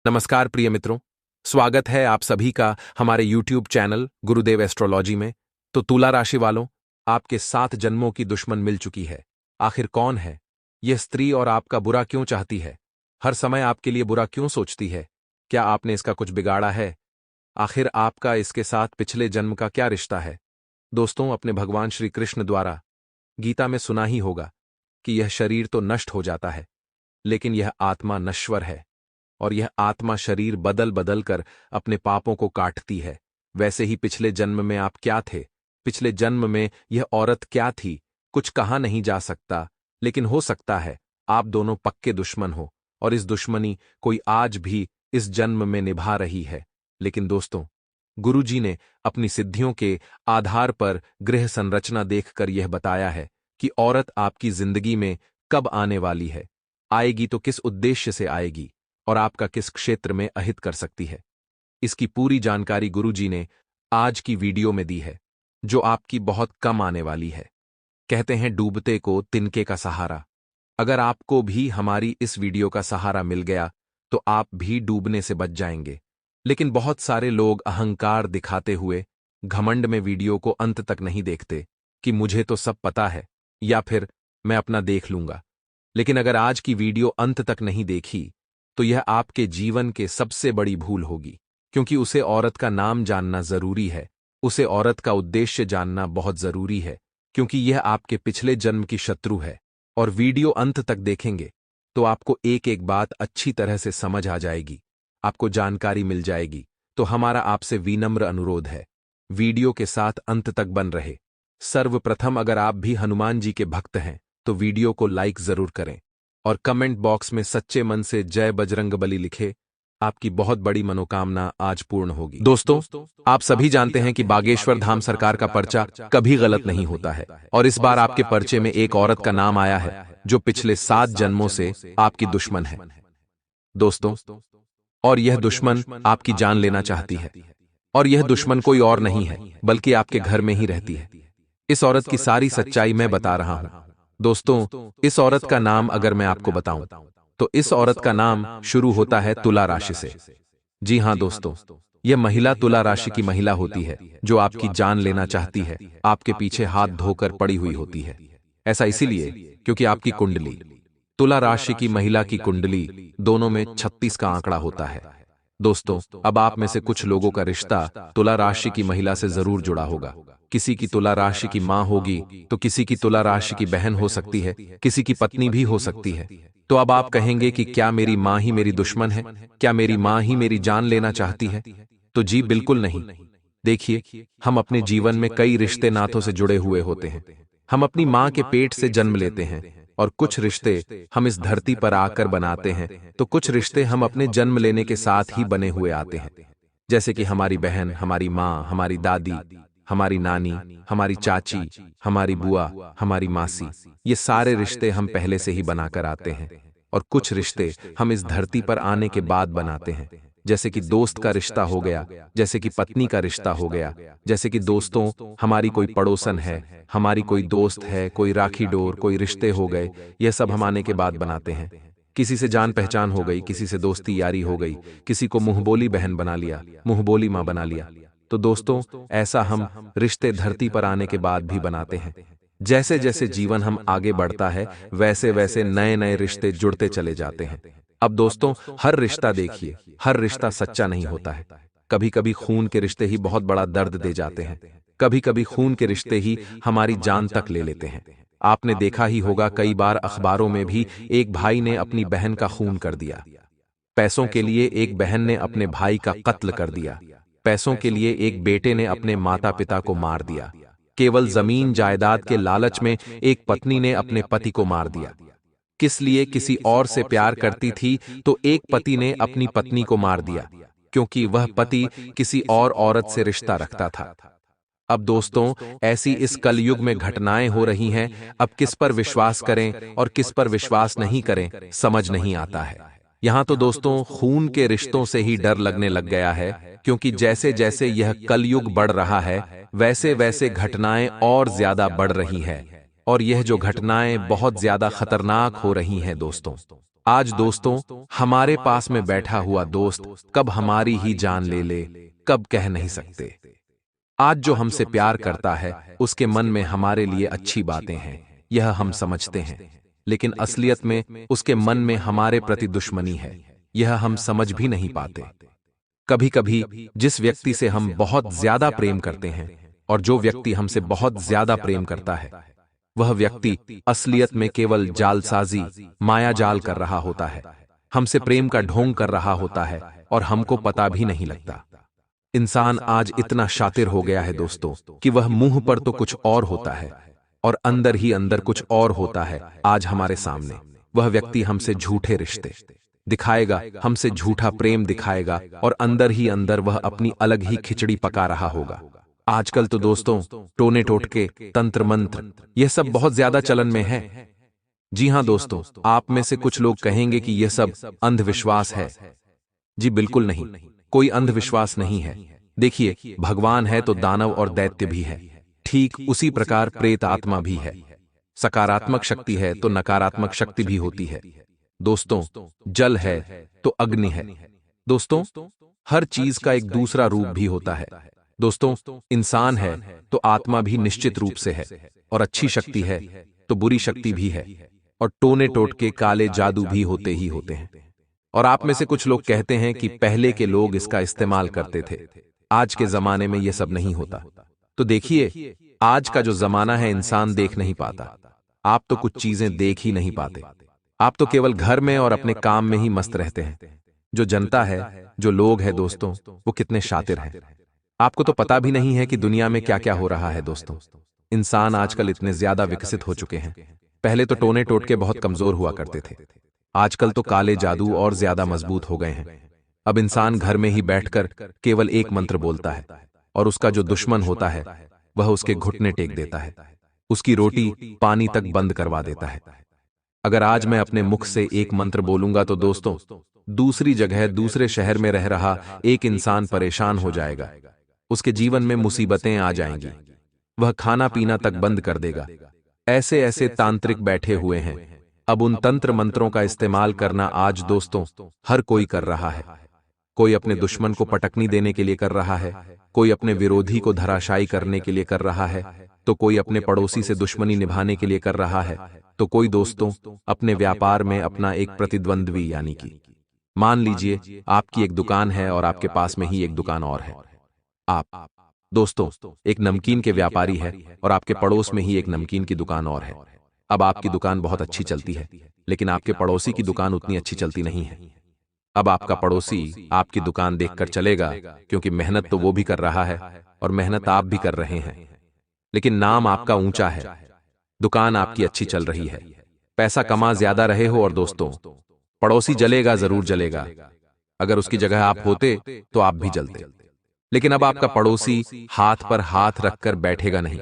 नमस्कार प्रिय मित्रों, स्वागत है आप सभी का हमारे YouTube चैनल गुरुदेव एस्ट्रोलॉजी में। तो तुला राशि वालों, आपके 7 जन्मों की दुश्मन मिल चुकी है। आखिर कौन है यह स्त्री और आपका बुरा क्यों चाहती है? हर समय आपके लिए बुरा क्यों सोचती है? क्या आपने इसका कुछ बिगाड़ा है? आखिर आपका इसके साथ पिछले जन्म का क्या रिश्ता है? दोस्तों, अपने भगवान श्री कृष्ण द्वारा गीता में सुना ही होगा कि यह शरीर तो नष्ट हो जाता है, लेकिन यह आत्मा नश्वर है और यह आत्मा शरीर बदल बदल कर अपने पापों को काटती है। वैसे ही पिछले जन्म में आप क्या थे? पिछले जन्म में यह औरत क्या थी? कुछ कहा नहीं जा सकता, लेकिन हो सकता है आप दोनों पक्के दुश्मन हो और इस दुश्मनी कोई आज भी इस जन्म में निभा रही है। लेकिन दोस्तों, गुरुजी ने अपनी सिद्धियों के आधार पर गृह संरचना देखकर यह बताया है कि औरत आपकी जिंदगी में कब आने वाली है, आएगी तो किस उद्देश्य से आएगी और आपका किस क्षेत्र में अहित कर सकती है। इसकी पूरी जानकारी गुरुजी ने आज की वीडियो में दी है, जो आपकी बहुत कम आने वाली है। कहते हैं डूबते को तिनके का सहारा। अगर आपको भी हमारी इस वीडियो का सहारा मिल गया तो आप भी डूबने से बच जाएंगे। लेकिन बहुत सारे लोग अहंकार दिखाते हुए घमंड में वीडियो को अंत तक नहीं देखते कि मुझे तो सब पता है या फिर मैं अपना देख लूंगा। लेकिन अगर आज की वीडियो अंत तक नहीं देखी तो यह आपके जीवन के सबसे बड़ी भूल होगी, क्योंकि उसे औरत का नाम जानना जरूरी है, उसे औरत का उद्देश्य जानना बहुत जरूरी है, क्योंकि यह आपके पिछले जन्म की शत्रु है। और वीडियो अंत तक देखेंगे तो आपको एक एक बात अच्छी तरह से समझ आ जाएगी, आपको जानकारी मिल जाएगी। तो हमारा आपसे विनम्र अनुरोध है, वीडियो के साथ अंत तक बन रहे। सर्वप्रथम, अगर आप भी हनुमान जी के भक्त हैं तो वीडियो को लाइक जरूर करें और कमेंट बॉक्स में सच्चे मन से जय बजरंगबली लिखे। आपकी बहुत बड़ी मनोकामना आज पूर्ण होगी। दोस्तों, आप सभी जानते हैं कि बागेश्वर धाम सरकार का पर्चा कभी गलत नहीं होता है और इस बार आपके पर्चे में एक औरत का नाम आया है जो पिछले 7 जन्मों से आपकी दुश्मन है। दोस्तों, और यह दुश्मन आपकी जान लेना चाहती है और यह दुश्मन कोई और नहीं है बल्कि आपके घर में ही रहती है। इस औरत की सारी सच्चाई मैं बता रहा हूं। दोस्तों, इस औरत का नाम अगर मैं आपको बताऊं तो इस औरत का नाम शुरू होता है तुला राशि से। जी हां दोस्तों, यह महिला तुला राशि की महिला होती है जो आपकी जान लेना चाहती है, आपके पीछे हाथ धोकर पड़ी हुई होती है। ऐसा इसीलिए क्योंकि आपकी कुंडली, तुला राशि की महिला की कुंडली दोनों में 36 का आंकड़ा होता है। दोस्तों, अब आप में से कुछ लोगों का रिश्ता तुला राशि की महिला से जरूर जुड़ा होगा। किसी की तुला राशि की मां होगी तो किसी की तुला राशि की बहन हो सकती है, किसी की पत्नी भी हो सकती है। तो अब आप कहेंगे कि क्या मेरी मां ही मेरी दुश्मन है? क्या मेरी मां ही मेरी जान लेना चाहती है? तो जी बिल्कुल नहीं। देखिए, हम अपने जीवन में कई रिश्ते नातों से जुड़े हुए होते हैं। हम अपनी मां के पेट से जन्म लेते हैं और कुछ रिश्ते हम इस धरती पर आकर बनाते हैं, तो कुछ रिश्ते हम अपने जन्म लेने के साथ ही बने हुए आते हैं। जैसे कि हमारी बहन, हमारी मां, हमारी दादी, हमारी नानी, हमारी चाची, हमारी बुआ, हमारी मासी, ये सारे रिश्ते हम पहले से ही बनाकर आते हैं। और कुछ रिश्ते हम इस धरती पर आने के बाद बनाते हैं, जैसे कि दोस्त का रिश्ता हो गया, जैसे कि पत्नी का रिश्ता हो गया, जैसे कि दोस्तों, हमारी कोई पड़ोसन है, हमारी कोई दोस्त है, कोई राखी डोर, कोई रिश्ते हो गए, यह सब हम आने के बाद बनाते हैं। किसी से जान पहचान हो गई, किसी से दोस्ती यारी हो गई, किसी को मुंहबोली बहन बना लिया, मुंहबोली मां बना लिया। तो दोस्तों, ऐसा हम रिश्ते धरती पर आने के बाद भी बनाते हैं। जैसे जैसे जीवन हम आगे बढ़ता है वैसे वैसे नए नए रिश्ते जुड़ते चले जाते हैं। अब दोस्तों, हर रिश्ता देखिए, हर रिश्ता सच्चा नहीं होता है। कभी कभी खून के रिश्ते ही बहुत बड़ा दर्द दे जाते हैं, कभी कभी खून के रिश्ते ही हमारी जान तक ले लेते हैं। आपने देखा ही होगा, कई बार अखबारों में भी एक भाई ने अपनी बहन का खून कर दिया। पैसों के लिए एक बहन ने अपने भाई का कत्ल कर दिया। पैसों के लिए एक बेटे ने अपने माता पिता को मार दिया। केवल जमीन जायदाद के लालच में एक पत्नी ने अपने पति को मार दिया। किस लिए? किसी और से प्यार करती थी तो एक पति ने अपनी पत्नी को मार दिया, क्योंकि वह पति किसी और औरत से रिश्ता रखता था। अब दोस्तों, ऐसी इस कलयुग में घटनाएं हो रही हैं। अब किस पर विश्वास करें और किस पर विश्वास नहीं करें, समझ नहीं आता है। यहां तो दोस्तों, खून के रिश्तों से ही डर लगने लग गया है, क्योंकि जैसे जैसे यह कलयुग बढ़ रहा है वैसे वैसे घटनाएं और ज्यादा बढ़ रही हैं। और यह जो घटनाएं बहुत ज्यादा खतरनाक हो रही हैं दोस्तों। आज दोस्तों, हमारे पास में बैठा हुआ दोस्त कब हमारी ही जान ले ले, कब कह नहीं सकते। आज जो हमसे प्यार करता है, उसके मन में हमारे लिए अच्छी बातें हैं, यह हम समझते हैं। लेकिन असलियत में उसके मन में हमारे प्रति दुश्मनी है, यह हम समझ भी नहीं पाते। कभी कभी जिस व्यक्ति से हम बहुत ज्यादा प्रेम करते हैं और जो व्यक्ति हमसे बहुत ज्यादा प्रेम करता है, वह व्यक्ति असलियत में केवल जालसाजी, माया जाल कर रहा होता है, हमसे प्रेम का ढोंग कर रहा होता है और हमको पता भी नहीं लगता। इंसान आज इतना शातिर हो गया है दोस्तों कि वह मुंह पर तो कुछ और होता है और अंदर ही अंदर कुछ और होता है। आज हमारे सामने वह व्यक्ति हमसे झूठे रिश्ते दिखाएगा, हमसे झूठा प्रेम दिखाएगा और अंदर ही अंदर वह अपनी अलग ही खिचड़ी पका रहा होगा। आजकल तो दोस्तों टोने टोटके, तंत्र मंत्र, यह सब बहुत ज्यादा चलन में है। जी हां दोस्तों, आप में से कुछ लोग कहेंगे कि यह सब अंधविश्वास है। जी बिल्कुल नहीं, कोई अंधविश्वास नहीं है। देखिए, भगवान है तो दानव और दैत्य भी है, ठीक उसी प्रकार प्रेत आत्मा भी है। सकारात्मक शक्ति है तो नकारात्मक शक्ति भी होती है। दोस्तों, जल है तो अग्नि है। दोस्तों, हर चीज का एक दूसरा रूप भी होता है। दोस्तों, इंसान है तो आत्मा भी निश्चित रूप से है, और अच्छी शक्ति है तो बुरी शक्ति भी है, और टोने टोटके, काले जादू भी होते ही होते हैं। और आप में से कुछ लोग कहते हैं कि पहले के लोग इसका इस्तेमाल करते थे, आज के जमाने में यह सब नहीं होता। तो देखिए, आज का जो जमाना है, इंसान देख नहीं पाता। आप तो कुछ चीजें देख ही नहीं पाते। आप तो केवल घर में और अपने काम में ही मस्त रहते हैं। जो जनता है, जो लोग हैं दोस्तों, वो कितने शातिर हैं। आपको तो पता भी नहीं है कि दुनिया में क्या क्या हो रहा है। दोस्तों, इंसान आजकल इतने ज्यादा विकसित हो चुके हैं। पहले तो टोने टोटके बहुत कमजोर हुआ करते थे, आजकल तो काले जादू और ज्यादा मजबूत हो गए हैं। अब इंसान घर में ही बैठकर केवल एक मंत्र बोलता है और उसका जो दुश्मन होता है वह उसके घुटने टेक देता है, उसकी रोटी पानी तक बंद करवा देता है। अगर आज मैं अपने मुख से एक मंत्र बोलूंगा तो दोस्तों, दूसरी जगह, दूसरे शहर में रह रहा एक इंसान परेशान हो जाएगा, उसके जीवन में मुसीबतें आ जाएंगी, वह खाना पीना तक बंद कर देगा। ऐसे ऐसे तांत्रिक बैठे हुए हैं। अब उन तंत्र मंत्रों का इस्तेमाल करना आज दोस्तों हर कोई कर रहा है। कोई अपने दुश्मन को पटकनी देने के लिए कर रहा है, कोई अपने विरोधी को धराशायी करने के लिए कर रहा है, तो कोई अपने पड़ोसी से दुश्मनी निभाने के लिए कर रहा है, तो कोई दोस्तों अपने व्यापार में अपना एक प्रतिद्वंद्वी, यानी कि मान लीजिए आपकी एक दुकान है और आपके पास में ही एक दुकान और है। आप दोस्तों एक नमकीन के व्यापारी है और आपके पड़ोस में ही एक नमकीन की दुकान और है। अब आपकी दुकान बहुत अच्छी चलती है, लेकिन आपके पड़ोसी की दुकान उतनी अच्छी चलती नहीं है। अब आपका पड़ोसी आपकी दुकान देखकर चलेगा, क्योंकि मेहनत तो वो भी कर रहा है और मेहनत आप भी कर रहे हैं, लेकिन नाम आपका ऊंचा है, दुकान आपकी अच्छी चल रही है, पैसा कमा ज्यादा रहे हो, और दोस्तों पड़ोसी जलेगा, जरूर जलेगा। अगर उसकी जगह आप होते तो आप भी जलते। लेकिन अब आपका पड़ोसी हाथ पर हाथ रखकर बैठेगा नहीं,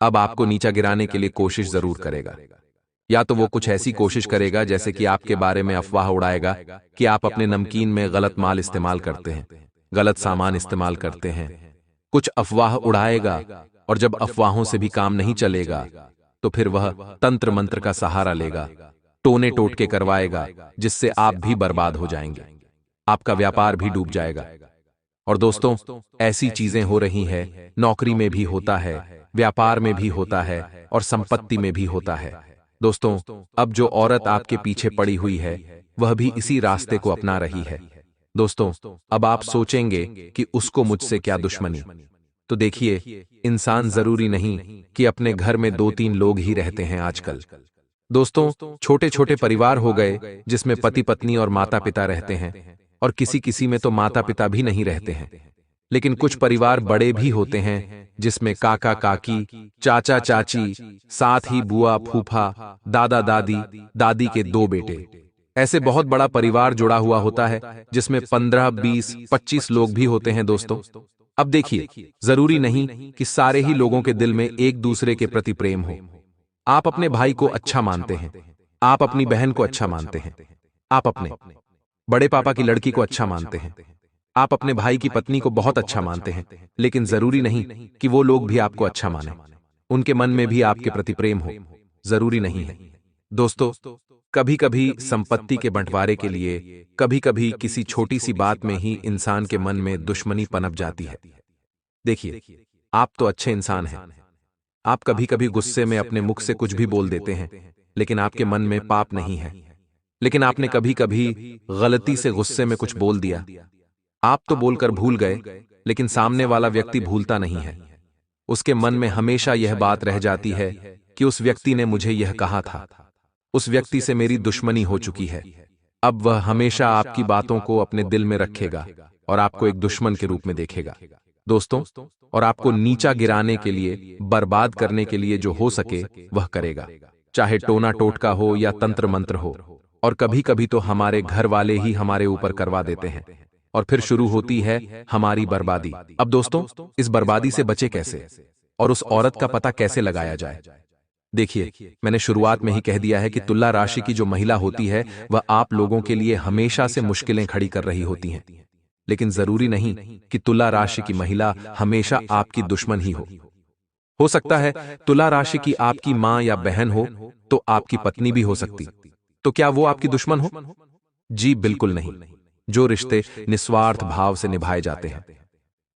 अब आपको नीचा गिराने के लिए कोशिश जरूर करेगा। या तो वो कुछ ऐसी कोशिश करेगा जैसे कि आपके बारे में अफवाह उड़ाएगा कि आप अपने नमकीन में गलत माल इस्तेमाल करते हैं, गलत सामान इस्तेमाल करते हैं। कुछ अफवाह उड़ाएगा, और जब अफवाहों से भी काम नहीं चलेगा तो फिर वह तंत्र मंत्र का सहारा लेगा, टोने टोटके करवाएगा, जिससे आप भी बर्बाद हो जाएंगे, आपका व्यापार भी डूब जाएगा। और दोस्तों ऐसी चीजें हो रही हैं, नौकरी में भी होता है, व्यापार में भी होता है, और संपत्ति में भी होता है। दोस्तों अब जो औरत आपके पीछे पड़ी हुई है वह भी इसी रास्ते को अपना रही है। दोस्तों अब आप सोचेंगे कि उसको मुझसे क्या दुश्मनी। तो देखिए, इंसान जरूरी नहीं कि अपने घर में 2-3 लोग ही रहते हैं आजकल। दोस्तों छोटे छोटे परिवार हो गए जिसमें पति पत्नी और माता पिता रहते हैं, और किसी किसी में तो माता पिता भी नहीं रहते हैं। लेकिन कुछ परिवार बड़े भी होते हैं जिसमें काका काकी, चाचा चाची, साथ ही बुआ फूफा, दादा दादी, दादी के 2 बेटे, ऐसे बहुत बड़ा परिवार जुड़ा हुआ होता है जिसमें 15, 20, 25 लोग भी होते हैं। दोस्तों अब देखिए, जरूरी नहीं कि सारे ही लोगों के दिल में एक दूसरे के प्रति प्रेम हो। आप अपने भाई को अच्छा मानते हैं, आप अपनी बहन को अच्छा मानते हैं, आप अपने बड़े पापा की लड़की को अच्छा मानते हैं, आप अपने भाई की पत्नी को बहुत अच्छा मानते हैं, लेकिन जरूरी नहीं कि वो लोग भी आपको अच्छा माने, उनके मन में भी आपके प्रति प्रेम हो, जरूरी नहीं है। दोस्तों कभी कभी संपत्ति के बंटवारे के लिए, कभी कभी किसी छोटी सी बात में ही इंसान के मन में दुश्मनी पनप जाती है। देखिए, आप तो अच्छे इंसान हैं। आप कभी कभी गुस्से में अपने मुख से कुछ भी बोल देते हैं, लेकिन आपके मन में पाप नहीं है। लेकिन आपने कभी कभी गलती से गुस्से में कुछ बोल दिया। आप तो बोलकर भूल गए, लेकिन सामने वाला व्यक्ति भूलता नहीं है। उसके मन में हमेशा यह बात रह जाती है कि उस व्यक्ति ने मुझे यह कहा था, उस व्यक्ति से मेरी दुश्मनी हो चुकी है। अब वह हमेशा आपकी बातों को अपने दिल में रखेगा और आपको एक दुश्मन के रूप में देखेगा। दोस्तों, और आपको नीचा गिराने के लिए, बर्बाद करने के लिए जो हो सके वह करेगा, चाहे टोना टोटका हो या तंत्र मंत्र हो। और कभी कभी तो हमारे घर वाले ही हमारे ऊपर करवा देते हैं, और फिर शुरू होती है हमारी बर्बादी। अब दोस्तों, इस बर्बादी से बचे कैसे, और उस औरत का पता कैसे लगाया जाए? देखिए, मैंने शुरुआत में ही कह दिया है कि तुला राशि की जो महिला होती है वह आप लोगों के लिए हमेशा से मुश्किलें खड़ी कर रही होती हैं। लेकिन जरूरी नहीं कि तुला राशि की महिला हमेशा आपकी दुश्मन ही हो सकता है तुला राशि की आपकी मां या बहन हो, तो आपकी पत्नी भी हो सकती। तो क्या वो आपकी दुश्मन हो? जी बिल्कुल नहीं। जो रिश्ते निस्वार्थ भाव से निभाए जाते हैं,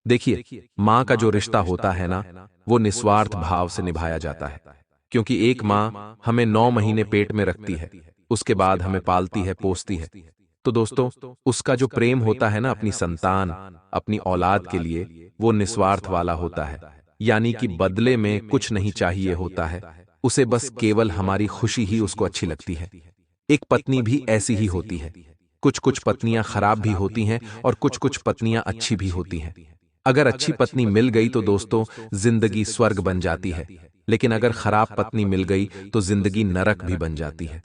देखिए, मां का जो रिश्ता होता है ना, वो निस्वार्थ भाव से निभाया जाता है। क्योंकि एक मां हमें 9 महीने पेट में रखती है, उसके बाद हमें पालती है, पोसती है। तो दोस्तों, उसका जो प्रेम होता है ना अपनी संतान, अपनी औलाद के लिए, वो निस्वार्थ वाला होता है। यानी कि बदले में कुछ नहीं चाहिए होता है, उसे बस केवल हमारी खुशी ही उसको अच्छी लगती है। एक पत्नी भी ऐसी ही होती है। कुछ कुछ पत्नियां खराब भी होती हैं और कुछ कुछ पत्नियां अच्छी भी होती हैं। अगर अच्छी पत्नी मिल गई तो दोस्तों जिंदगी स्वर्ग बन जाती है, लेकिन अगर खराब पत्नी मिल गई तो जिंदगी नरक भी बन जाती है।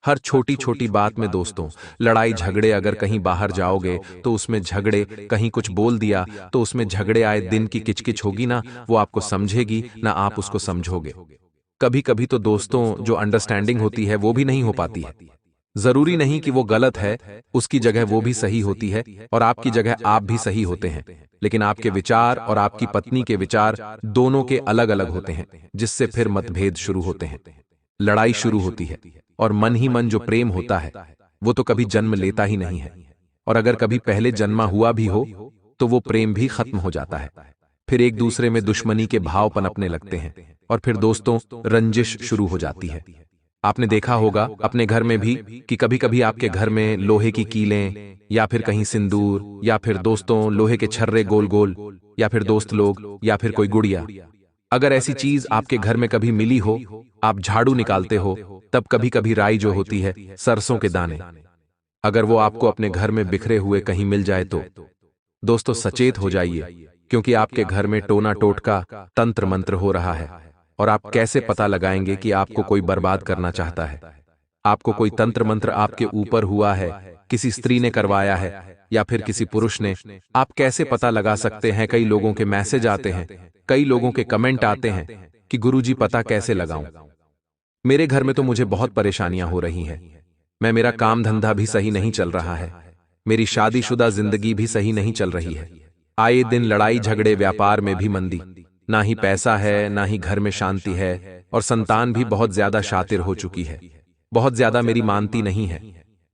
हर छोटी छोटी बात में दोस्तों लड़ाई झगड़े, अगर कहीं बाहर जाओगे तो उसमें झगड़े, कहीं कुछ बोल दिया तो उसमें झगड़े, आए दिन की किचकिच होगी ना, वो आपको समझेगी ना आप उसको समझोगे। कभी कभी तो दोस्तों जो अंडरस्टैंडिंग होती है वो भी नहीं हो पाती है। जरूरी नहीं कि वो गलत है, उसकी जगह वो भी सही होती है और आपकी जगह आप भी सही होते हैं, लेकिन आपके विचार और आपकी पत्नी के विचार दोनों के अलग अलग होते हैं, जिससे फिर मतभेद शुरू होते हैं, लड़ाई शुरू होती है। और मन ही मन जो प्रेम होता है वो तो कभी जन्म लेता ही नहीं है, और अगर कभी पहले जन्मा हुआ भी हो तो वो प्रेम भी खत्म हो जाता है। फिर एक दूसरे में दुश्मनी के भाव पनपने लगते हैं और फिर दोस्तों रंजिश शुरू हो जाती है। आपने देखा होगा अपने घर में भी कि कभी कभी आपके घर में लोहे की कीलें, या फिर कहीं सिंदूर, या फिर दोस्तों लोहे के छर्रे गोल गोल, या फिर दोस्त लोग, या फिर कोई गुड़िया, अगर ऐसी चीज आपके घर में कभी मिली हो, आप झाड़ू निकालते हो, तब कभी कभी राई जो होती है, सरसों के दाने, अगर वो आपको अपने घर में बिखरे हुए कहीं मिल जाए तो दोस्तों सचेत हो जाइए, क्योंकि आपके घर में टोना टोटका, तंत्र मंत्र हो रहा है। और आप कैसे पता लगाएंगे कि आपको कोई बर्बाद करना चाहता है? आपको कोई तंत्र मंत्र आपके ऊपर हुआ है, किसी स्त्री ने करवाया है या फिर किसी पुरुष ने, आप कैसे पता लगा सकते हैं? कई लोगों के मैसेज आते हैं, कई लोगों के कमेंट आते हैं कि गुरुजी पता कैसे लगाऊं? मेरे घर में तो मुझे बहुत परेशानियां हो रही हैं। मेरा काम धंधा भी सही नहीं चल रहा है, मेरी शादीशुदा जिंदगी भी सही नहीं चल रही है। आए दिन लड़ाई झगड़े, व्यापार में भी मंदी, ना ही पैसा है ना ही घर में शांति है, और संतान भी बहुत ज्यादा शातिर हो चुकी है, बहुत ज्यादा मेरी मानती नहीं है।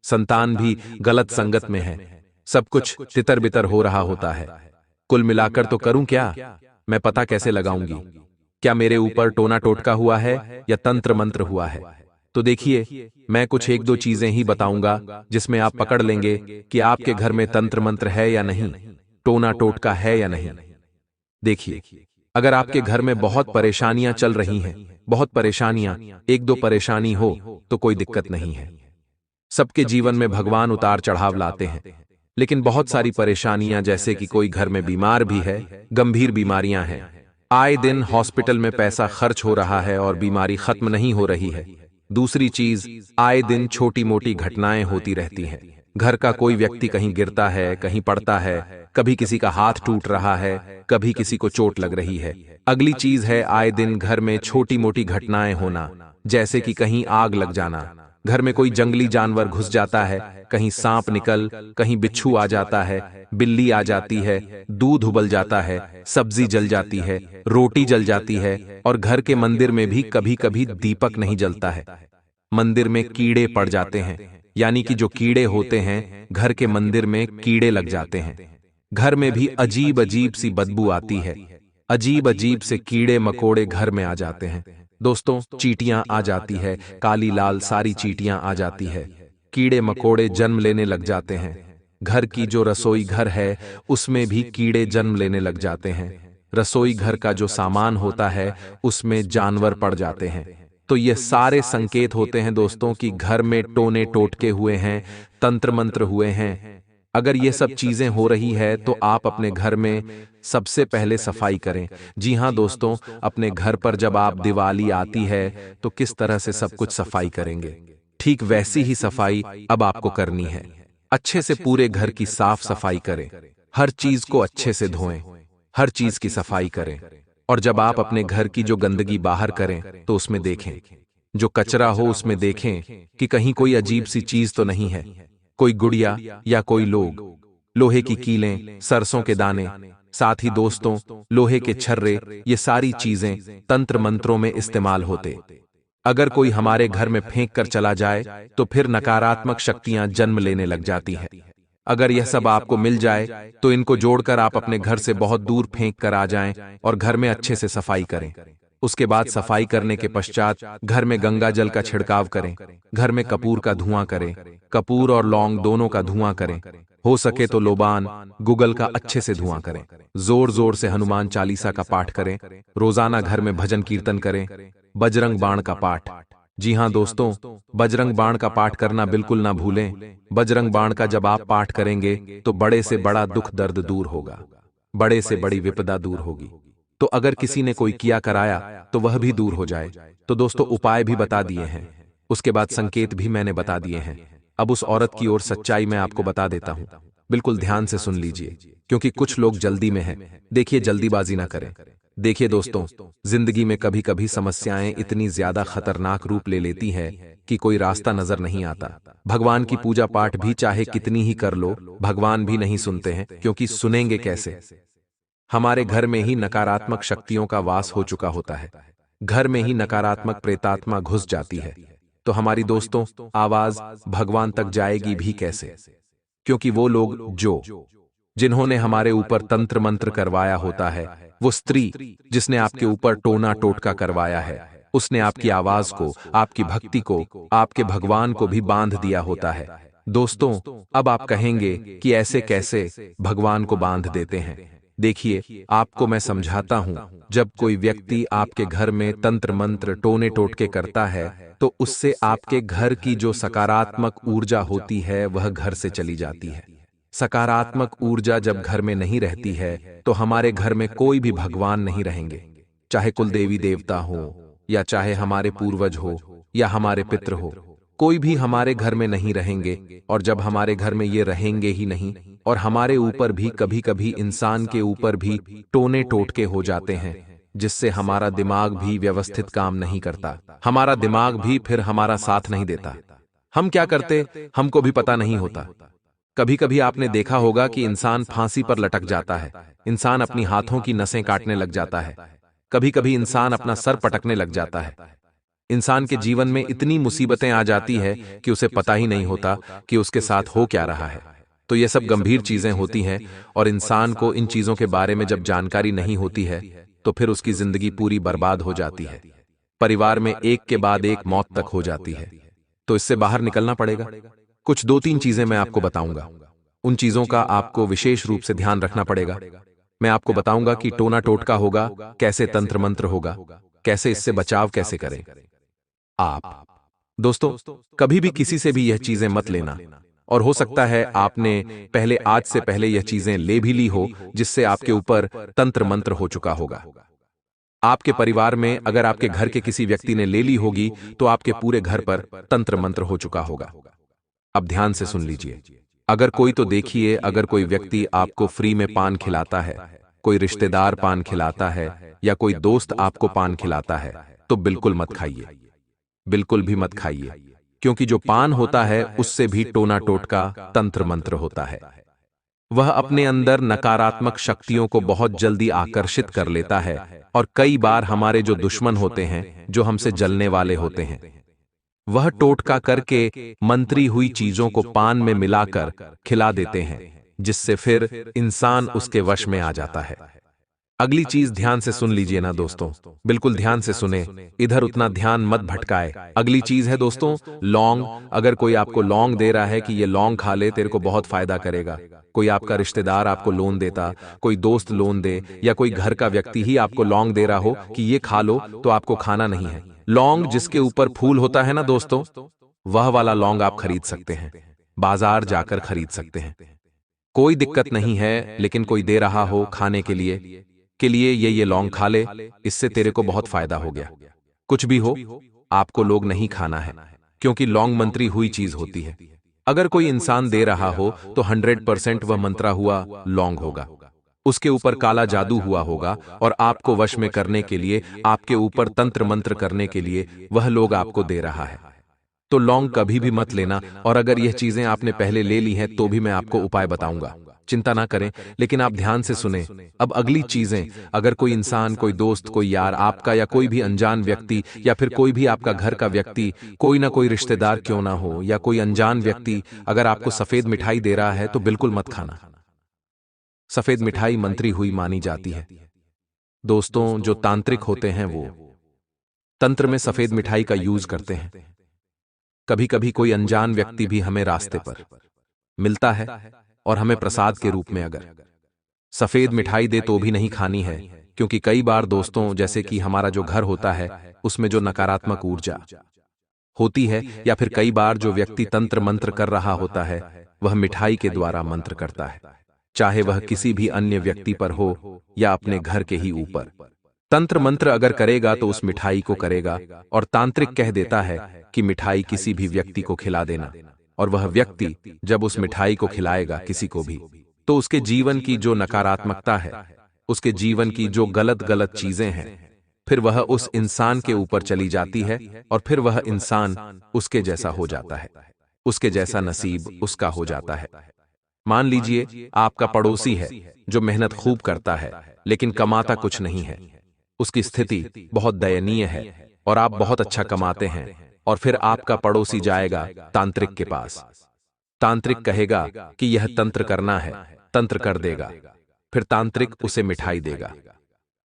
संतान भी गलत संगत में है, सब कुछ तितर बितर हो रहा होता है। कुल मिलाकर तो करूं क्या? मैं पता कैसे लगाऊंगी? क्या मेरे ऊपर टोना टोटका हुआ है या तंत्र मंत्र हुआ है? तो देखिए, मैं कुछ एक दो चीजें ही बताऊंगा जिसमें आप पकड़ लेंगे कि आपके घर में तंत्र मंत्र है या नहीं, टोना टोटका है या नहीं। देखिए, अगर आपके घर में बहुत परेशानियां चल रही हैं, बहुत परेशानियां, एक दो परेशानी हो तो कोई दिक्कत नहीं है। सबके जीवन में भगवान उतार चढ़ाव लाते हैं, लेकिन बहुत सारी परेशानियां, जैसे कि कोई घर में बीमार भी है, गंभीर बीमारियां हैं, आए दिन हॉस्पिटल में पैसा खर्च हो रहा है और बीमारी खत्म नहीं हो रही है। दूसरी चीज, आए दिन छोटी मोटी घटनाएं होती रहती हैं। घर का कोई व्यक्ति कहीं गिरता है, कहीं पड़ता है, कभी किसी का हाथ टूट रहा है, कभी किसी को चोट लग रही है। अगली चीज है आए दिन घर में छोटी मोटी घटनाएं होना, जैसे कि कहीं आग लग जाना, घर में कोई जंगली जानवर घुस जाता है, कहीं सांप निकल, कहीं बिच्छू आ जाता है, बिल्ली आ जाती है, दूध उबल जाता है, सब्जी जल जाती है, रोटी जल जाती है, और घर के मंदिर में भी कभी कभी दीपक नहीं जलता है। मंदिर में कीड़े पड़ जाते हैं, यानी कि जो कीड़े होते हैं घर के मंदिर में कीड़े लग जाते हैं। घर में भी अजीब अजीब सी बदबू आती है, अजीब अजीब से कीड़े मकोड़े घर में आ जाते हैं। दोस्तों, चींटियां आ जाती है, काली लाल सारी चींटियां आ जाती है, कीड़े मकोड़े जन्म लेने लग जाते हैं। घर की जो रसोई घर है उसमें भी कीड़े जन्म लेने लग जाते हैं। रसोई घर का जो सामान होता है उसमें जानवर पड़ जाते हैं। तो ये सारे संकेत होते हैं दोस्तों कि घर में टोने टोटके हुए हैं, तंत्र मंत्र हुए हैं। अगर ये सब चीजें हो रही है तो आप अपने घर में सबसे पहले सफाई करें। जी हाँ दोस्तों, अपने घर पर जब आप दिवाली आती है तो किस तरह से सब कुछ सफाई करेंगे, ठीक वैसी ही सफाई अब आपको करनी है। अच्छे से पूरे घर की साफ सफाई करें, हर चीज को अच्छे से धोएं, हर चीज की सफाई करें। और जब आप अपने घर की जो गंदगी बाहर करें तो उसमें देखें, जो कचरा हो उसमें देखें कि कहीं कोई अजीब सी चीज तो नहीं है, कोई गुड़िया या कोई लोग, लोहे की कीलें, सरसों के दाने, साथ ही दोस्तों लोहे के छर्रे, ये सारी चीजें तंत्र मंत्रों में इस्तेमाल होते। अगर कोई हमारे घर में फेंक कर चला जाए तो फिर नकारात्मक शक्तियां जन्म लेने लग जाती हैं। अगर यह सब आपको मिल जाए तो इनको जोड़कर आप अपने घर से बहुत दूर फेंक कर आ जाएं और घर में अच्छे से सफाई करें। उसके बाद सफाई करने के पश्चात घर में गंगा जल का छिड़काव करें, घर में कपूर का धुआं करें, कपूर और लौंग दोनों का धुआं करें, हो सके तो लोबान गुगल का अच्छे से धुआं करें, जोर जोर से हनुमान चालीसा का पाठ करें, रोजाना घर में भजन कीर्तन करें, बजरंग बाण का पाठ। जी हाँ दोस्तों, बजरंग बाण का पाठ करना बिल्कुल ना भूलें। बजरंग बाण का जब आप पाठ करेंगे तो बड़े से बड़ा दुख दर्द दूर होगा, बड़े से बड़ी विपदा दूर होगी। तो अगर किसी ने कोई किया कराया तो वह भी दूर हो जाए। तो दोस्तों, उपाय भी बता दिए हैं, उसके बाद संकेत भी मैंने बता दिए हैं। अब उस औरत की ओर सच्चाई मैं आपको बता देता हूं, बिल्कुल ध्यान से सुन लीजिए, क्योंकि कुछ लोग जल्दी में हैं। देखिए, जल्दीबाजी ना करें। देखिए दोस्तों, जिंदगी में कभी कभी समस्याएं इतनी ज्यादा खतरनाक रूप ले लेती है कि कोई रास्ता नजर नहीं आता। भगवान की पूजा पाठ भी चाहे कितनी ही कर लो, भगवान भी नहीं सुनते हैं, क्योंकि सुनेंगे कैसे। हमारे घर में ही नकारात्मक शक्तियों का वास हो चुका होता है, घर में ही नकारात्मक प्रेतात्मा घुस जाती है। तो हमारी दोस्तों आवाज भगवान तक जाएगी भी कैसे, क्योंकि वो लोग जिन्होंने हमारे ऊपर तंत्र मंत्र करवाया होता है, वो स्त्री जिसने आपके ऊपर टोना टोटका करवाया है, उसने आपकी आवाज को, आपकी भक्ति को, आपके भगवान को भी बांध दिया होता है। दोस्तों, अब आप कहेंगे कि ऐसे कैसे भगवान को बांध देते हैं। देखिए, आपको मैं समझाता हूं। जब कोई व्यक्ति आपके घर में तंत्र मंत्र टोने टोटके करता है तो उससे आपके घर की जो सकारात्मक ऊर्जा होती है वह घर से चली जाती है। सकारात्मक ऊर्जा जब घर में नहीं रहती है तो हमारे घर में कोई भी भगवान नहीं रहेंगे, चाहे कुल देवी देवता हो या चाहे हमारे पूर्वज हो या हमारे पितृ हो, कोई भी हमारे घर में नहीं रहेंगे। और जब हमारे घर में ये रहेंगे ही नहीं और हमारे ऊपर भी कभी कभी इंसान के ऊपर भी टोने टोटके हो जाते हैं, जिससे हमारा दिमाग भी व्यवस्थित काम नहीं करता, हमारा दिमाग भी फिर हमारा साथ नहीं देता। हम क्या करते हमको भी पता नहीं होता। कभी कभी आपने देखा होगा कि इंसान फांसी पर लटक जाता है, इंसान अपनी हाथों की नसें काटने लग जाता है, कभी कभी इंसान अपना सर पटकने लग जाता है। इंसान के जीवन में इतनी मुसीबतें आ जाती है कि उसे पता ही नहीं होता कि उसके साथ हो क्या रहा है। तो ये सब गंभीर चीजें होती हैं और इंसान को इन चीजों के बारे में जब जानकारी नहीं होती है तो फिर उसकी जिंदगी पूरी बर्बाद हो जाती है। परिवार में एक के बाद एक मौत तक हो जाती है। तो इससे बाहर निकलना पड़ेगा। कुछ 2-3 चीजें मैं आपको बताऊंगा, उन चीजों का आपको विशेष रूप से ध्यान रखना पड़ेगा। मैं आपको बताऊंगा कि टोना टोटका होगा, कैसे तंत्र मंत्र होगा, कैसे इससे बचाव कैसे करें। आप दोस्तों कभी भी किसी से भी यह चीजें मत लेना, और हो सकता है आपने पहले आज से पहले यह चीजें ले भी ली हो जिससे आपके ऊपर तंत्र मंत्र हो चुका होगा। आपके परिवार में अगर आपके घर के किसी व्यक्ति ने ले ली होगी तो आपके पूरे घर पर तंत्र मंत्र हो चुका होगा। अब ध्यान से सुन लीजिए। अगर कोई तो देखिए, अगर कोई व्यक्ति आपको फ्री में पान खिलाता है, कोई रिश्तेदार पान खिलाता है या कोई दोस्त आपको पान खिलाता है तो बिल्कुल मत खाइए, बिल्कुल भी मत खाइए, क्योंकि जो पान होता है उससे भी टोना टोटका तंत्र मंत्र होता है। वह अपने अंदर नकारात्मक शक्तियों को बहुत जल्दी आकर्षित कर लेता है और कई बार हमारे जो दुश्मन होते हैं, जो हमसे जलने वाले होते हैं, वह टोटका करके मंत्री हुई चीजों को पान में मिलाकर खिला देते हैं, जिससे फिर इंसान उसके वश में आ जाता है। अगली चीज ध्यान से सुन लीजिए ना दोस्तों, बिल्कुल ध्यान से सुने, इधर उतना ध्यान मत भटकाए। अगली चीज है दोस्तों लौंग। अगर कोई आपको लौंग दे रहा है कि ये लौंग खा ले, तेरे को बहुत फायदा करेगा, कोई आपका रिश्तेदार आपको लोन देता, कोई दोस्त लोन दे, या कोई घर का व्यक्ति ही आपको लौंग दे रहा हो कि ये खा लो, तो आपको खाना नहीं है। लौंग जिसके ऊपर फूल होता है ना दोस्तों, वह वाला लौंग आप खरीद सकते हैं, बाजार जाकर खरीद सकते हैं, कोई दिक्कत नहीं है। लेकिन कोई दे रहा हो खाने के लिए ये लौंग खा ले, इससे तेरे को बहुत फायदा हो गया। कुछ भी हो, आपको लोग नहीं खाना है, क्योंकि लौंग मंत्री हुई चीज होती है। अगर कोई इंसान दे रहा हो तो 100% वह मंत्रा हुआ लौंग होगा, उसके ऊपर काला जादू हुआ होगा, और आपको वश में करने के लिए, आपके ऊपर तंत्र मंत्र करने के लिए वह लोग आपको दे रहा है। तो लौंग कभी भी मत लेना। और अगर यह चीजें आपने पहले ले ली हैं तो भी मैं आपको उपाय बताऊंगा, चिंता ना करें, लेकिन आप ध्यान से सुने। अब अगली चीजें, अगर कोई इंसान, कोई दोस्त, कोई यार आपका, या कोई भी अनजान व्यक्ति, या फिर कोई भी आपका घर का व्यक्ति, कोई ना कोई रिश्तेदार क्यों ना हो, या कोई अनजान व्यक्ति अगर आपको सफेद मिठाई दे रहा है तो बिल्कुल मत खाना। सफेद मिठाई मंत्री हुई मानी जाती है दोस्तों। जो तांत्रिक होते हैं वो तंत्र में सफेद मिठाई का यूज करते हैं। कभी कभी कोई अनजान व्यक्ति भी हमें रास्ते पर मिलता है और हमें प्रसाद के रूप में अगर सफेद मिठाई दे तो भी नहीं खानी है, क्योंकि कई बार दोस्तों, जैसे कि हमारा जो घर होता है उसमें जो नकारात्मक ऊर्जा होती है, या फिर कई बार जो व्यक्ति तंत्र मंत्र कर रहा होता है, वह मिठाई के द्वारा मंत्र करता है, चाहे वह किसी भी अन्य व्यक्ति पर हो या अपने घर के ही ऊपर। तंत्र मंत्र अगर करेगा तो उस मिठाई को करेगा, और तांत्रिक कह देता है कि मिठाई किसी भी व्यक्ति को खिला देना, और वह व्यक्ति जब उस मिठाई को खिलाएगा किसी को भी, तो उसके जीवन की जो नकारात्मकता है, उसके जीवन की जो गलत गलत चीजें हैं, फिर वह उस इंसान के ऊपर चली जाती है, और फिर वह इंसान उसके जैसा हो जाता है, उसके जैसा नसीब उसका हो जाता है। मान लीजिए आपका पड़ोसी है जो मेहनत खूब करता है लेकिन कमाता कुछ नहीं है, उसकी स्थिति बहुत दयनीय है, और आप बहुत अच्छा कमाते हैं, और फिर आपका पड़ोसी जाएगा तांत्रिक के पास। तांत्रिक कहेगा कि यह तंत्र करना है, तंत्र कर देगा, फिर तांत्रिक उसे मिठाई देगा।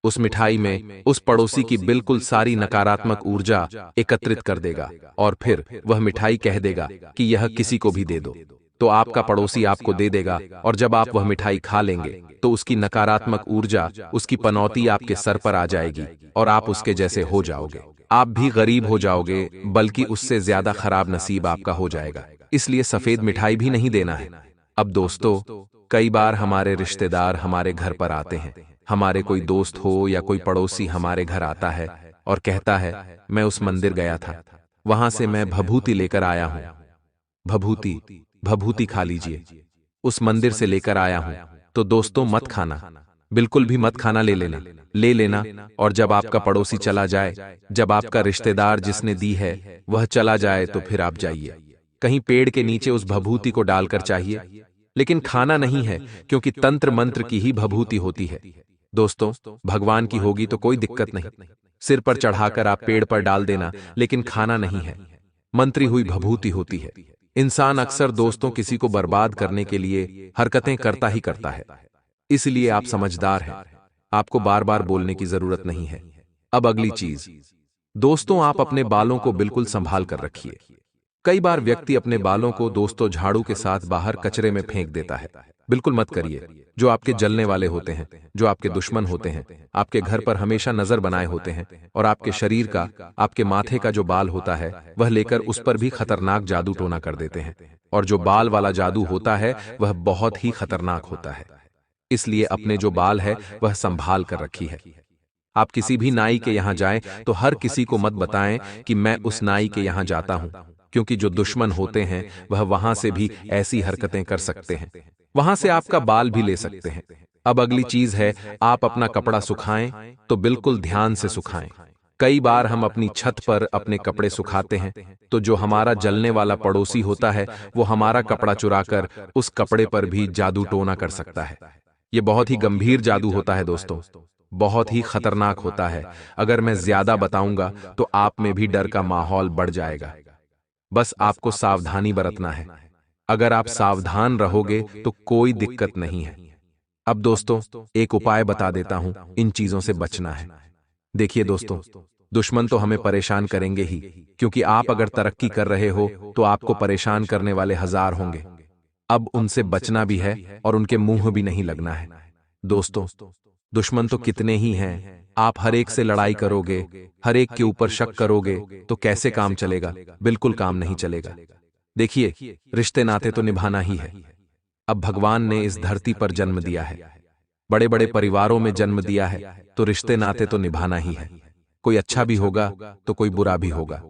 उस मिठाई में उस पड़ोसी की बिल्कुल सारी नकारात्मक ऊर्जा एकत्रित कर देगा, और फिर वह मिठाई कह देगा कि यह किसी को भी दे दो, तो आपका पड़ोसी आपको दे देगा, और जब आप वह मिठाई खा लेंगे तो उसकी नकारात्मक ऊर्जा, उसकी पनौती आपके सर पर आ जाएगी, और आप उसके जैसे हो जाओगे। आप भी गरीब हो जाओगे, बल्कि उससे ज्यादा खराब नसीब आपका हो जाएगा। इसलिए सफेद मिठाई भी नहीं देना है। अब दोस्तों, कई बार हमारे रिश्तेदार हमारे घर पर आते हैं, हमारे कोई दोस्त हो या कोई पड़ोसी हमारे घर आता है और कहता है, मैं उस मंदिर गया था, वहां से मैं भभूति लेकर आया हूं, भभूति भभूति खा लीजिए, उस मंदिर से लेकर आया हूं। तो दोस्तों मत खाना, बिल्कुल भी मत खाना, ले लेना। और जब आपका पड़ोसी चला जाए, जब आपका रिश्तेदार जिसने दी है वह चला जाए, तो फिर आप जाइए कहीं पेड़ के नीचे उस भभूति को डालकर चाहिए, लेकिन खाना नहीं है, क्योंकि तंत्र मंत्र की ही भभूति होती है दोस्तों। भगवान की होगी तो कोई दिक्कत नहीं, सिर पर चढ़ाकर आप पेड़ पर डाल देना, लेकिन खाना नहीं है, मंत्री हुई भभूति होती है। इंसान अक्सर दोस्तों किसी को बर्बाद करने के लिए हरकतें करता ही करता है, इसलिए आप समझदार हैं, आपको बार बार बोलने की जरूरत नहीं है। अब अगली चीज दोस्तों, आप अपने बालों को बिल्कुल संभाल कर रखिए। कई बार व्यक्ति अपने बालों को दोस्तों झाड़ू के साथ बाहर कचरे में फेंक देता है, बिल्कुल मत करिए। जो आपके जलने वाले होते हैं, जो आपके दुश्मन होते हैं, आपके घर पर हमेशा नजर बनाए होते हैं, और आपके शरीर का, आपके माथे का जो बाल होता है वह लेकर उस पर भी खतरनाक जादू टोना कर देते हैं, और जो बाल वाला जादू होता है वह बहुत ही खतरनाक होता है। इसलिए अपने जो बाल है वह संभाल कर रखी है। आप किसी भी नाई के यहां जाएं तो हर किसी को मत बताएं कि मैं उस नाई के यहां जाता हूं, क्योंकि जो दुश्मन होते हैं वह वहां से भी ऐसी हरकतें कर सकते हैं, वहां से आपका बाल भी ले सकते हैं। अब अगली चीज है, आप अपना कपड़ा सुखाएं तो बिल्कुल ध्यान से सुखाएं। कई बार हम अपनी छत पर अपने कपड़े सुखाते हैं, तो जो हमारा जलने वाला पड़ोसी होता है वो हमारा कपड़ा चुराकर उस कपड़े पर भी जादू टोना कर सकता है। ये बहुत ही गंभीर जादू होता है दोस्तों, बहुत ही खतरनाक होता है। अगर मैं ज्यादा बताऊंगा तो आप में भी डर का माहौल बढ़ जाएगा। बस आपको सावधानी बरतना है। अगर आप सावधान रहोगे तो कोई दिक्कत नहीं है। अब दोस्तों, एक उपाय बता देता हूं, इन चीजों से बचना है। देखिए दोस्तों, दुश्मन तो हमें परेशान करेंगे ही, क्योंकि आप अगर तरक्की कर रहे हो तो आपको परेशान करने वाले हजार होंगे। अब उनसे बचना भी है और उनके मुंह भी नहीं लगना है। दोस्तों, दुश्मन तो कितने ही हैं, आप हर एक से लड़ाई करोगे, हर एक के ऊपर शक करोगे तो कैसे काम चलेगा? बिल्कुल काम नहीं चलेगा। देखिए, रिश्ते नाते तो निभाना ही है। अब भगवान ने इस धरती पर जन्म दिया है, बड़े बड़े परिवारों में जन्म दिया है, तो रिश्ते नाते तो निभाना ही है। कोई अच्छा भी होगा तो कोई बुरा भी होगा।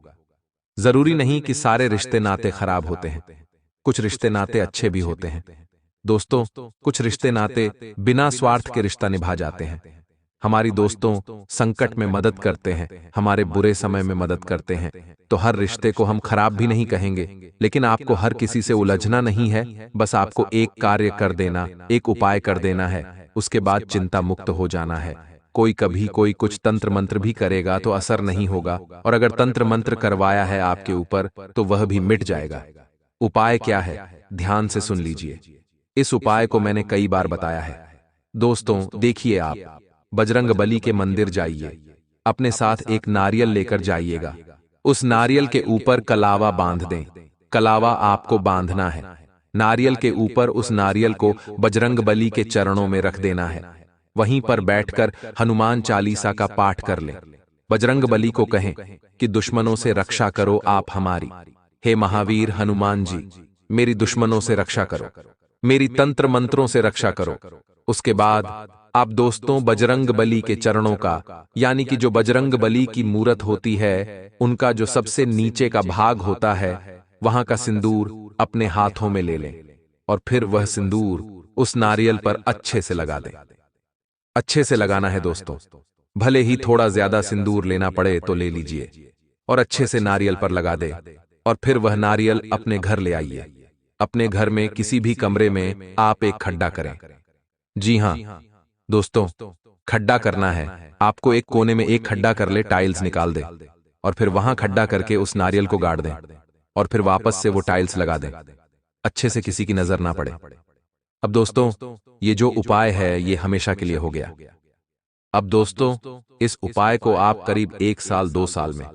जरूरी नहीं कि सारे रिश्ते नाते खराब होते हैं, कुछ रिश्ते नाते अच्छे भी होते हैं। दोस्तों, कुछ रिश्ते नाते बिना स्वार्थ के रिश्ता निभा जाते हैं। हमारी दोस्तों संकट में मदद करते हैं, हमारे बुरे समय में मदद करते हैं, तो हर रिश्ते को हम खराब भी नहीं कहेंगे। लेकिन आपको हर किसी से उलझना नहीं है, बस आपको एक कार्य कर देना, एक उपाय कर देना है, उसके बाद चिंता मुक्त हो जाना है। कोई कभी कोई कुछ तंत्र मंत्र भी करेगा तो असर नहीं होगा, और अगर तंत्र मंत्र करवाया है आपके ऊपर तो वह भी मिट जाएगा। उपाय क्या है, ध्यान से सुन लीजिए। इस उपाय को मैंने कई बार बताया है। दोस्तों देखिए, आप बजरंग बली के मंदिर जाइए, अपने साथ एक नारियल लेकर जाइएगा। उस नारियल के ऊपर कलावा बांध दें। कलावा आपको बांधना है। नारियल के ऊपर उस नारियल को बजरंग बली के चरणों में रख देना है। वहीं पर बैठकर हनुमान चालीसा का पाठ कर लें। बजरंग बली को कहें कि दुश्मनों से रक्षा करो आप हमारी। हे महावीर हनुमान जी, मेरी दुश्मनों से रक्षा करो, मेरी तंत्र मंत्रों से रक्षा करो। उसके बाद आप दोस्तों बजरंग बली के चरणों का, यानी कि जो बजरंग बली की मूरत होती है, उनका जो सबसे नीचे का भाग होता है, वहां का सिंदूर अपने हाथों में ले लें और फिर वह सिंदूर उस नारियल पर अच्छे से लगा दें। अच्छे से लगाना है दोस्तों, भले ही थोड़ा ज्यादा सिंदूर लेना पड़े तो ले लीजिए, और अच्छे से नारियल पर लगा दे। और फिर वह नारियल अपने घर ले आइए। अपने घर में किसी भी कमरे में आप एक खड्डा करें। जी हां दोस्तों, खड्डा करना है। आपको एक कोने में एक खड्डा कर ले, टाइल्स निकाल दे और फिर वहां खड्डा करके उस नारियल को गाड़ दें और फिर वापस से वो टाइल्स लगा दें, अच्छे से, किसी की नजर ना पड़े। अब दोस्तों, ये जो उपाय है ये हमेशा के लिए हो गया। अब दोस्तों, इस उपाय को आप करीब 1 साल 2 साल में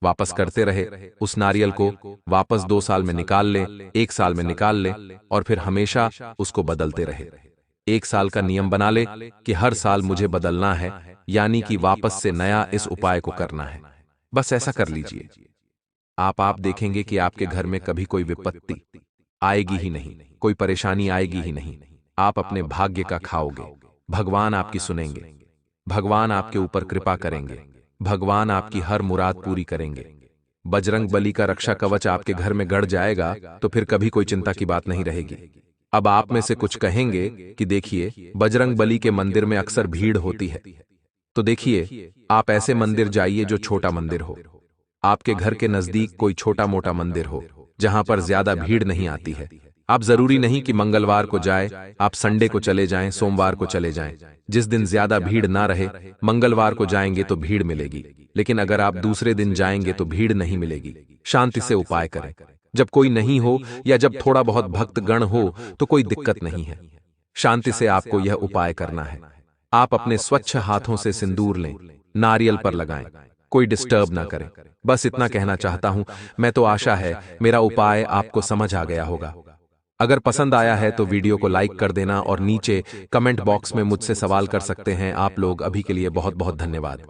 वापस करते रहे। उस नारियल को वापस 2 साल में निकाल ले, 1 साल में निकाल ले और फिर हमेशा उसको बदलते रहे। 1 साल का नियम बना ले कि हर साल मुझे बदलना है, यानी कि वापस से नया इस उपाय को करना है। बस ऐसा कर लीजिए। आप देखेंगे कि आपके घर में कभी कोई विपत्ति आएगी ही नहीं, कोई परेशानी आएगी ही नहीं। आप अपने भाग्य का खाओगे। भगवान आपकी सुनेंगे, भगवान आपके ऊपर कृपा करेंगे, भगवान आपकी हर मुराद पूरी करेंगे। बजरंग बली का रक्षा कवच आपके घर में गड़ जाएगा तो फिर कभी कोई चिंता की बात नहीं रहेगी। अब आप में से कुछ कहेंगे कि देखिए, बजरंग बली के मंदिर में अक्सर भीड़ होती है, तो देखिए, आप ऐसे मंदिर जाइए जो छोटा मंदिर हो। आपके घर के नजदीक कोई छोटा मोटा मंदिर हो जहां पर ज्यादा भीड़ नहीं आती है। आप जरूरी नहीं कि मंगलवार को जाए, आप संडे को चले जाएं, सोमवार को चले जाएं। जिस दिन ज्यादा भीड़ ना रहे, मंगलवार को जाएंगे तो भीड़ मिलेगी, लेकिन अगर आप दूसरे दिन जाएंगे तो भीड़ नहीं मिलेगी। शांति से उपाय करें। जब कोई नहीं हो या जब थोड़ा बहुत भक्त गण हो तो कोई दिक्कत नहीं है। शांति से आपको यह उपाय करना है। आप अपने स्वच्छ हाथों से सिंदूर लें, नारियल पर लगाएं, कोई डिस्टर्ब ना करें। बस इतना कहना चाहता हूं मैं। तो आशा है मेरा उपाय आपको समझ आ गया होगा। अगर पसंद आया है तो वीडियो को लाइक कर देना और नीचे कमेंट बॉक्स में मुझसे सवाल कर सकते हैं आप लोग। अभी के लिए बहुत बहुत धन्यवाद।